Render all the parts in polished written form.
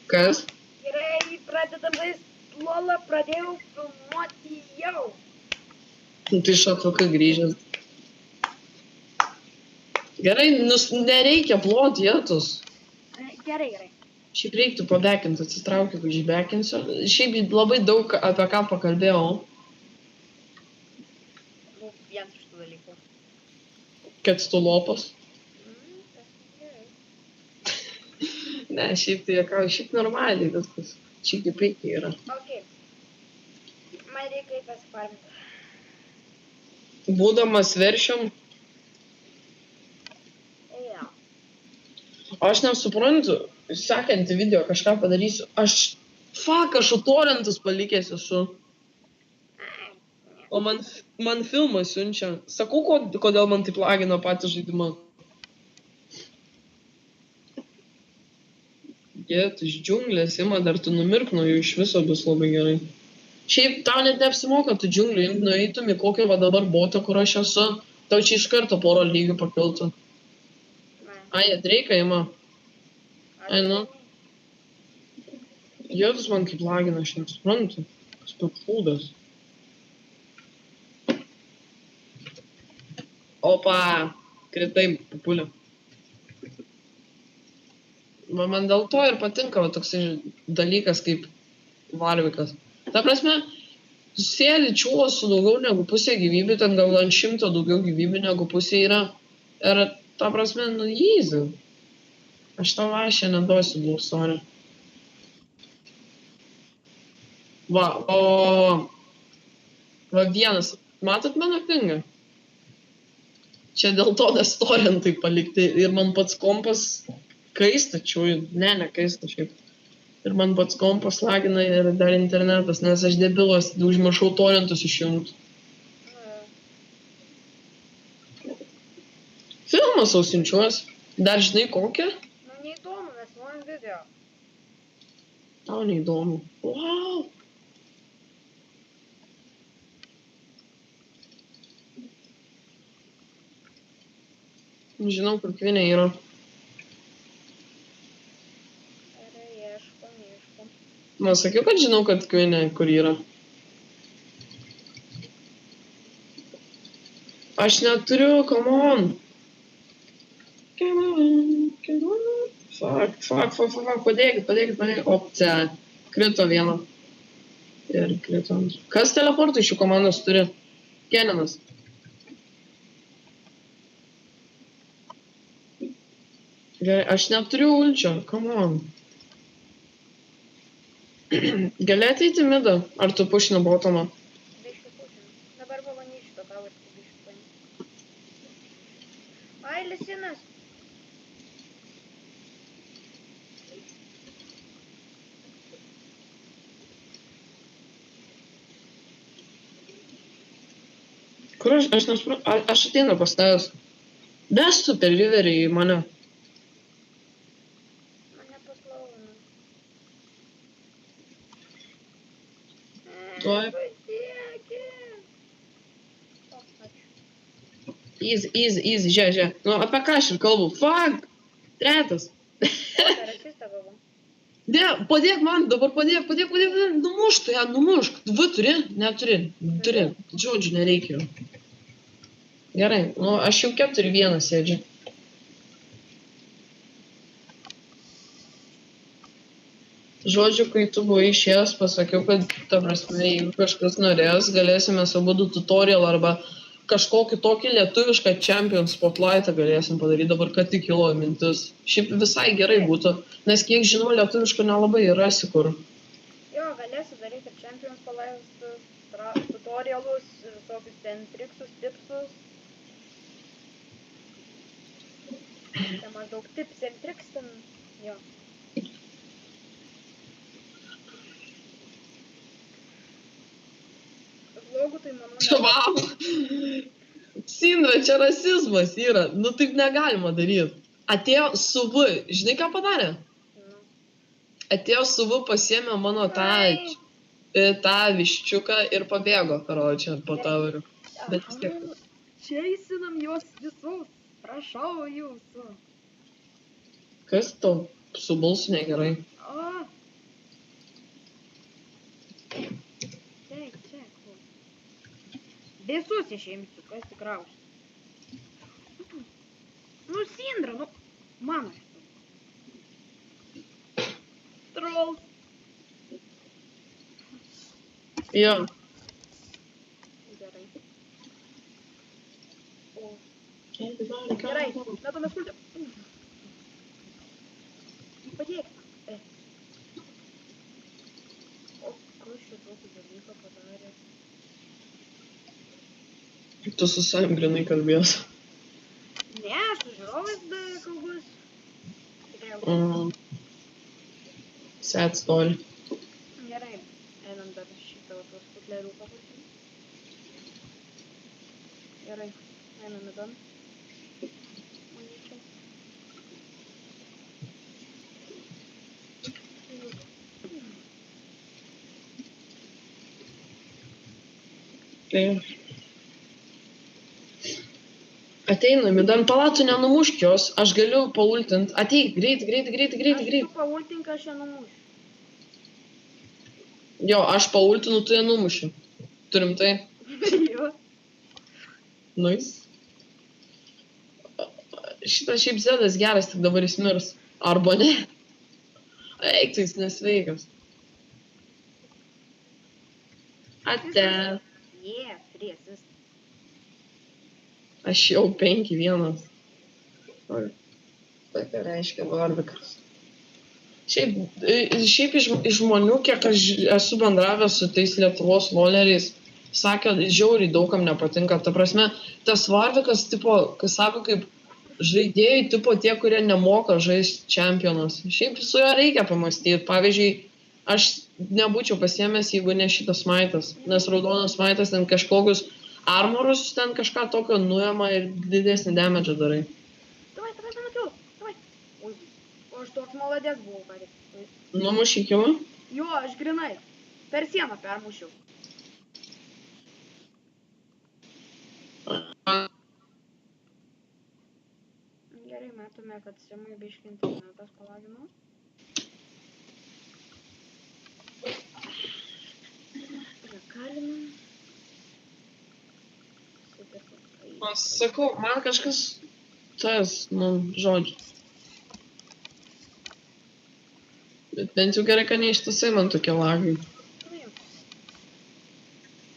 Kas? Gerai, pradedam žaisti LOLą, pradėjau filmuoti jau. Tai šatukai grįžęs. Gerai, nereikia plot vietos. Gerai, gerai. Šiaip reiktų pabekinti, atsitraukiu, kad išbekinsiu. Šiaip labai daug apie ką pakalbėjau. Nu, vienas iš tų dalykų. Kad tu lopas. Gerai. Ne, šiaip tai jokauju, šiaip normaliai viskas. Čia kaip reikia yra. Ok. Man reikia pasifarminti. Būdamas veršiam, Jo. aš nesuprantu, sekantį video kažką padarysiu. Aš utorentus palikęs esu. O man filmą siunčia. Sakau, kodėl man taip lagina patį žaidimą. Jėt, iš džiunglės ima, dar tu numirk nuo jų, iš viso bus labai gerai. Šiaip tau net neapsimoka tų džiunglių, jeigu nueitum į kokį va dabar botą, kur aš esu, tau čia iš karto poro lygių pakiltų. Ai, Dreiką ima. Ai, nu. Jėtus man kaip lagina, aš nesuprantu. Kas papūdas. Opa, kritai, papulė. Man dėl to ir patinka va, toksai dalykas kaip Varvikas. Ta prasme, sėli čiūlas su daugiau negu pusė gyvybių, ten gal ant 100 daugiau gyvybių negu pusė yra. Ir ta prasme, nu, easy. Aš tau vašę neduosiu, blue, sorry. Va vienas. Matot mano pingą? Čia dėl to nestorintai palikti ir man pats kompas kaista, nekaista šiaip. Ir man pats kompas lagina ir dar internetas, nes aš debilas, užmiršau torentus išjungti. Filmą sau siunčiuos. Dar žinai kokią? Nu, neįdomu, mes norim video. Tau neįdomu. Wow! Žinau, kur kvinė yra. Man sakiau, kad žinau, kad kvinė kur yra. Aš neturiu, come on. Fuck. Padėkit. Opcija. Krito vieną. Ir krito antrą. Kas teleportų iš šių komandos turi? Keninas. Gerai, aš neturiu ulčio, come on. Gali ateiti midą? Ar tu pušini botomą? Biškiu pušinu. Dabar pabandys šito tavo ir biškiu paimti. Ai, Lisinas. Kur aš nesuprantu? Aš ateinu pas tavęs. Vestų per riverį į mane. Tuoj. Easy, žiūrėk. Nu, apie ką aš ir kalbu? Fuck! Tretas. Padėk man, dabar padėk. Numušk tu ją, numušk. Tu turi? Neturi. Turi. Žodžių nereikia. Gerai, nu, aš jau 4-1 sėdžiu. Žodžiu, kai tu buvai išėjęs, pasakiau, kad, ta prasme, jeigu kažkas norės, galėsime abudu tutorial arba kažkokį tokį lietuvišką Champion Spotlightą galėsim padaryti dabar, kad tik kilo mintis. Šiaip visai gerai būtų, nes kiek žinau, lietuviško nelabai rasi kur. Jo, galėsiu daryti Champion Spotlightus, tutorialus, visokius ten triksus, tipsus. Ten maždaug tips ir triks ten, jo. Vlogų tai manau... Wow! Sindra, čia rasizmas yra. Nu taip negalima daryti. Atėjo su V. Žinai, ką padarė? Atėjo su V, pasiėmė mano tą viščiuką ir pabėgo, karočią, po tavariu. Bet vis tiek. Čia įsinam juos visus. Prašau jūsų. Kas tau su balsu negerai? Visus išimsiu, kas tikriausiai. Nu, Sindra, nu, mano šitų. Trolls. Jo. Gerai. O. Gerai, metamės kultį. Padėk man. O, kas šitokį dalyką padarė? Tu su savim grinai kalbės. Ne, aš su žiūrovais kalbus. Tikriausiai. Sad story. Gerai, einam dar šitą tos putlerių pavartį. Gerai, einam į dan. Manyčiau. Ateinam, Dan palatų nenumušk jos, aš galiu paultint. Ateik, greit. Aš tu paultink, aš ją numušiu. Jo, aš paultinu, tu ją numuši. Turim tai? Jo. Nice. Šitas šiaip Zedas geras, tik dabar jis mirs. Arba ne. Eik, tai jis nesveikas. Ate. Yeah, free assist. Aš jau 5-1. Tai ką reiškia Warwickas. Šiaip iš žmonių, kiek aš esu bendravęs su tais Lietuvos voleriais, sakė, žiauriai daugam nepatinka. Ta prasme, tas Warwickas, tipo, kas sako, kaip žaidėjai, tipo, tie, kurie nemoka žaisti čempionas. Šiaip su juo reikia pamastyti. Pavyzdžiui, aš nebūčiau pasiėmęs, jeigu ne šitas smaitas. Nes raudonas smaitas ten kažkokius armorus, ten kažką tokio nuėma ir didesnį damage darai. Davai, pamačiau. Davai. Ui, aš toks maladės buvau, ką tik. Numušį kilą? Jo, aš grinai. Per sieną permušiau. Gerai, matome, kad Simui biškį internetas palagino. Kalinam. Sakau, man kažkas tas, žodžiu. Bet bent jau gerai, kad neištisai man tokie lagai.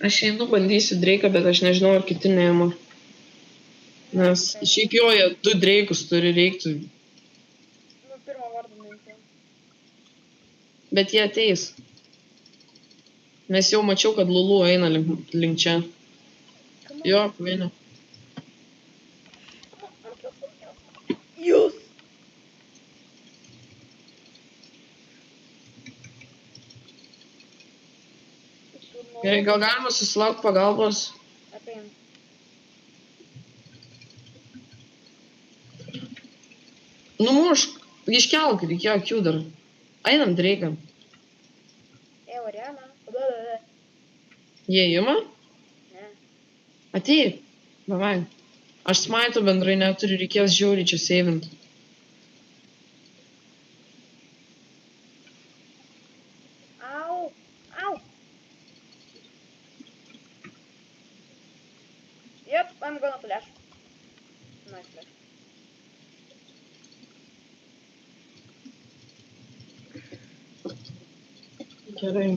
Aš einu bandysiu Drake'ą, bet aš nežinau, ar kiti neima. Nes šiaip jo, jie 2 Drake'us turi, reiktų. Nu, pirmą vardą minti. Bet jie ateis. Nes jau mačiau, kad Lulu eina link čia. Jo, vienė. Jūs! Gerai, gal galima susilaukti pagalbos? Atein. Numušk, iškelk, reikėjo Q dar. Einam Drake'ą. Oriana. Jie ima? Ne. Ateik. Davai. Aš smaitų bendrai neturiu, reikės žiauriai čia savint. Au! Au! Yep, I'm gonna flash. Nice flash. Gerai.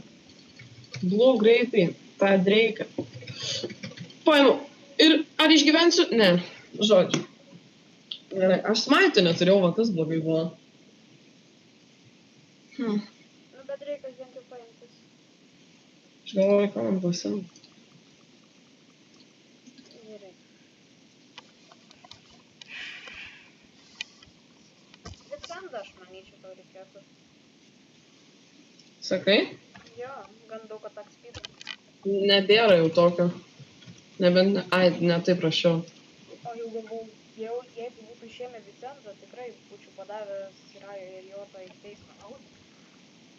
Blue greitai, tą Drake'ą. Paimu. Ir ar išgyvensiu? Ne. Žodžiu. Gerai, aš smaitų neturėjau, va tas blogai buvo. Nu, bet reikas bent jau paimtas. Aš galvoju, ką man pasiimt. Gerai. Defendą aš manyčiau tau reikėtų. Sakai? Jo, gan daug attack speed. Nebėra jau tokio. Nebent, ne taip prašiau. O jau galvau, jeigu būtų išėmę Vicenzo, tikrai būčiau padavęs Sirajo ir Jotą į teismą.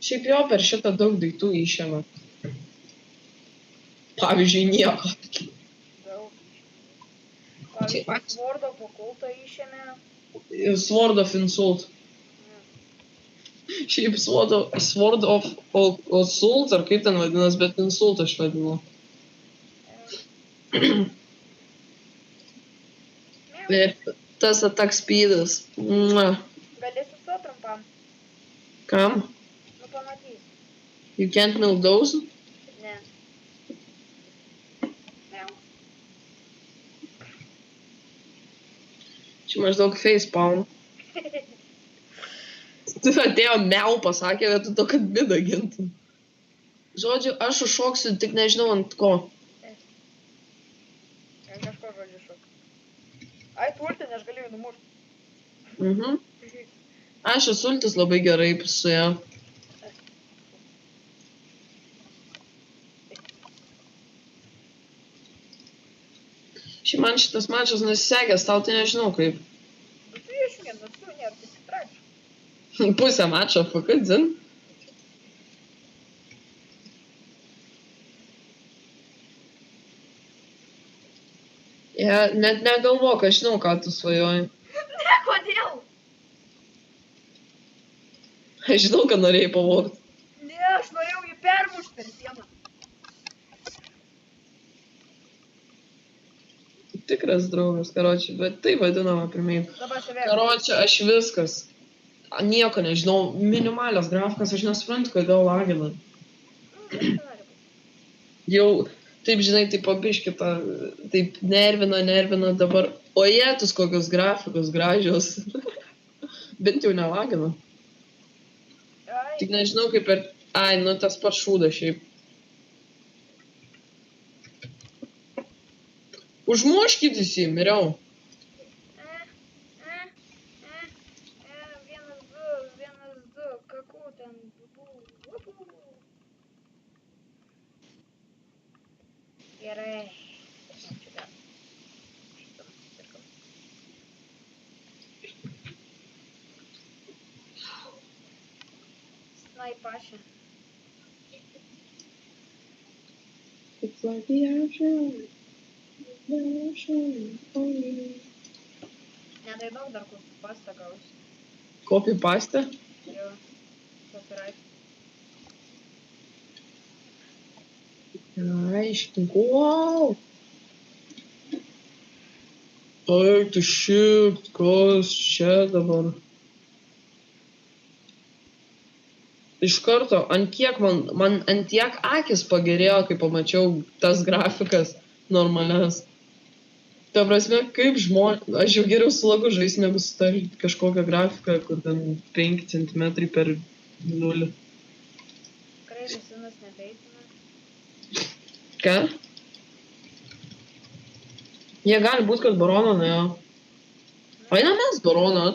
Šiaip jo per šitą daug daiktų išėmė. Pavyzdžiui, nieko. Daug išėmė. Pavyzdžiui, Swordo po kultą išėmė. Sword of Insult. Šiaip Sword of Assault, ar kaip ten vadinas, bet Insult aš vadinu. Miau. Ir tas attack speedas. Mua. Gali sustot trumpam. Kam? Nu pamatys. You can't mill those? Ne. Miau. Čia maždaug facepalm. Tu atėjo miau pasakė, vietoj to, kad midą gintum. Žodžiu, aš užšoksiu, tik nežinau ant ko. Ant kažko žodžiu šok. Ai, tu ulti, aš galiu jį numušti. Mhm. Aš esu ultis labai gerai su ja. Šiaip man šitas mačas nesisekęs, tau tai nežinau kaip. Bet tu išvien, nu tu nėra, tai sitračiu. Pusę mačo, fuck, zin. Ja, net negalvok, aš žinau, ką tu svajoji. Ne, kodėl? Aš žinau, kad norėjai pavogti. Ne, aš norėjau jį permušti per sieną. Tikras draugas, karoči, bet tai vadinama pirmiai. Dabar save. Karoči, aš viskas. Nieko nežinau, minimalios grafikas, aš nesuprantu, kodėl lagina. Jau, taip žinai, taip pabiški tą, taip nervina dabar. O jėtus kokios grafikos gražios. Bent jau nelagina. Ai, Tik nežinau, kaip per... Ai, nu tas pats šūdas šiaip. Užmuškit visi, miriau. vienas, du, kakų ten, bubu. Gerai. Čia dar. Šitą nusipirkam. Snaipašė. It's like the ocean. The ocean. Oh, yeah. Ne, tai daug dar kur pastą gausi. Copy paste? Jo. Copyright. Aiškink. Wow! Ai, tu shit, kas čia dabar? Iš karto, ant kiek man ant tiek akis pagerėjo, kai pamačiau tas grafikas normalias. Ta prasme, kaip aš jau geriau su lagu žaisti, negu su ta kažkokią grafiką, kur ten 5 cm per 0. Tikrai visinas nebeitina. Ką? Jie gali būt, kad baroną nuėjo. Paina mes baroną.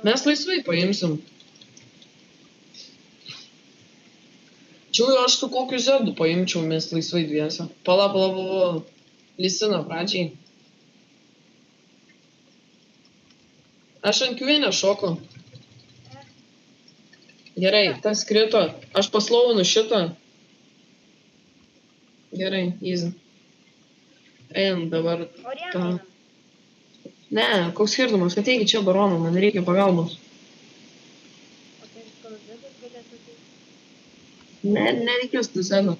Mes laisvai paimsim. Čia aš su kokiu zedu paimčiau, mes laisvai dviese. Pala. Lisina pradžiai. Aš ant kvienę šoku. Gerai, tas krito. Aš paslovinu šitą. Gerai, easy. Einam dabar. Orientai tą. einam. Ne, koks skirtumas, ateikit čia baroną, man reikia pagalbos. O tai kalbėtas galėtų tai. Nereikės tu zedo.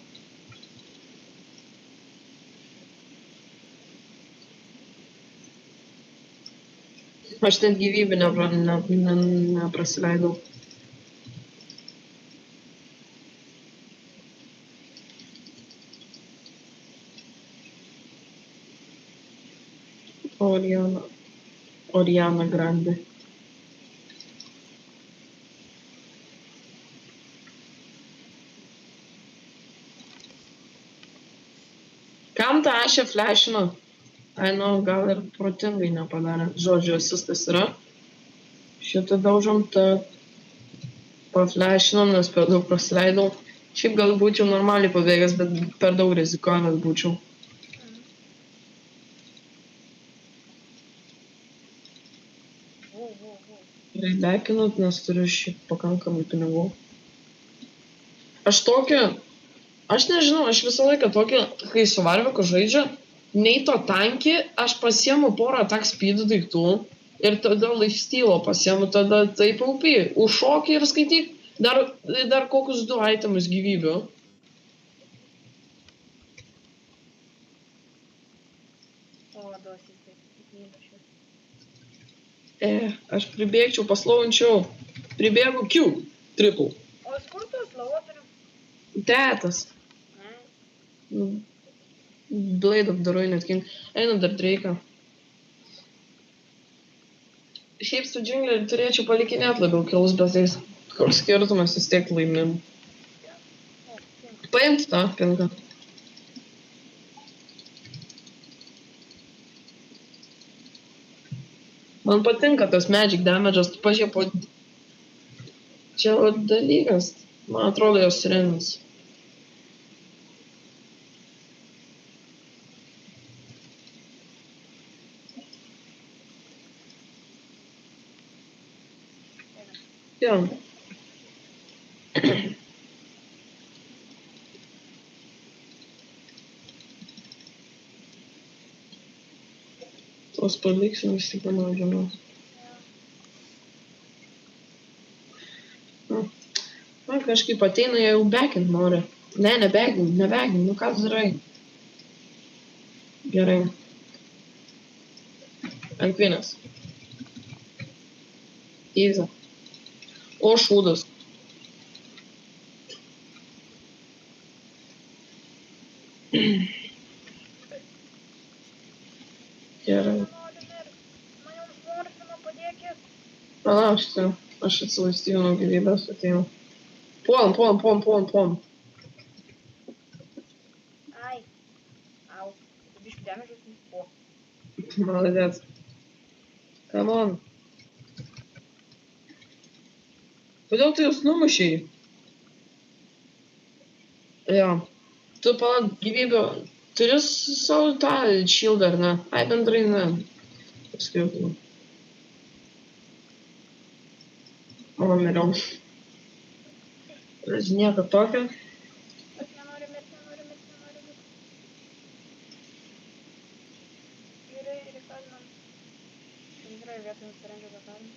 Aš net gyvybę neprasileidau. Oriana Grande. Kam tą ašę flešino? Ai, nu, gal ir protingai nepadarė. Žodžiu, asistas yra. Šitą daužom, tą paflešinom, nes per daug prasileidau. Šiaip gal būčiau normaliai pabėgęs, bet per daug rizikuojant būčiau. Gerai, dekinat, nes turiu šiaip pakankamai pinigų. Aš nežinau, aš visą laiką tokį, kai su Varviku žaidžia, nei to tankį, aš pasiemu porą attack speed daiktų ir tada lifestealo pasiemu, tada taip aupi, užšokį ir skaityk, dar kokius 2 itemus gyvybių. Aš pribėgčiau, paslauinčiau. Pribėgu Q. Triple. O iš kur tu slovo turi? Tetas. Blade apdarui net king. Einu dar Drake'ą. Šiaip su džingleriu turėčiau palikinėt labiau kilus, bet tais koks skirtumas vis tiek laimim. Paimt tą pinką. Man patinka tas magic damage'as, tu pažiūrėk po... Čia dalykas, man atrodo jos sirenis. Jo. Tos paliksim vis tik mano dienos. Man kažkaip ateina, jie jau backint nori. Ne backint, nu ką tu darai? Gerai. Ant vienas. Easy. O šūdas. Gerai. Man jau smorfino padėkit. Palaukite, aš atsilaistiju nuo gyvybės atėjau. Puolam. Ai. Au. Biškį damage'as po. Молодец. Come on. Kodėl tu jūs numušiai? Jo. Tu palauk gyvybę. Turi savo tą shieldą, ar ne? Ai, bendrai ne. Skirtumą. O, miriau. Nieko tokio. Aš nenoriu mirti. Gerai, reikalinam. Gerai, vietoj nusirengė zakarį.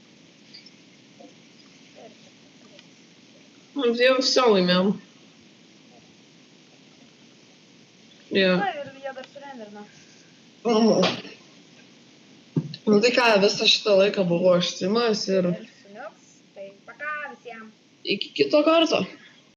Jau все laimėjom. Jo. Na ir jie dar surrenderina. Nu tai ką, visą šitą laiką buvo štreamas ir Ir suniuks, tai paka visiems. iki kito karto.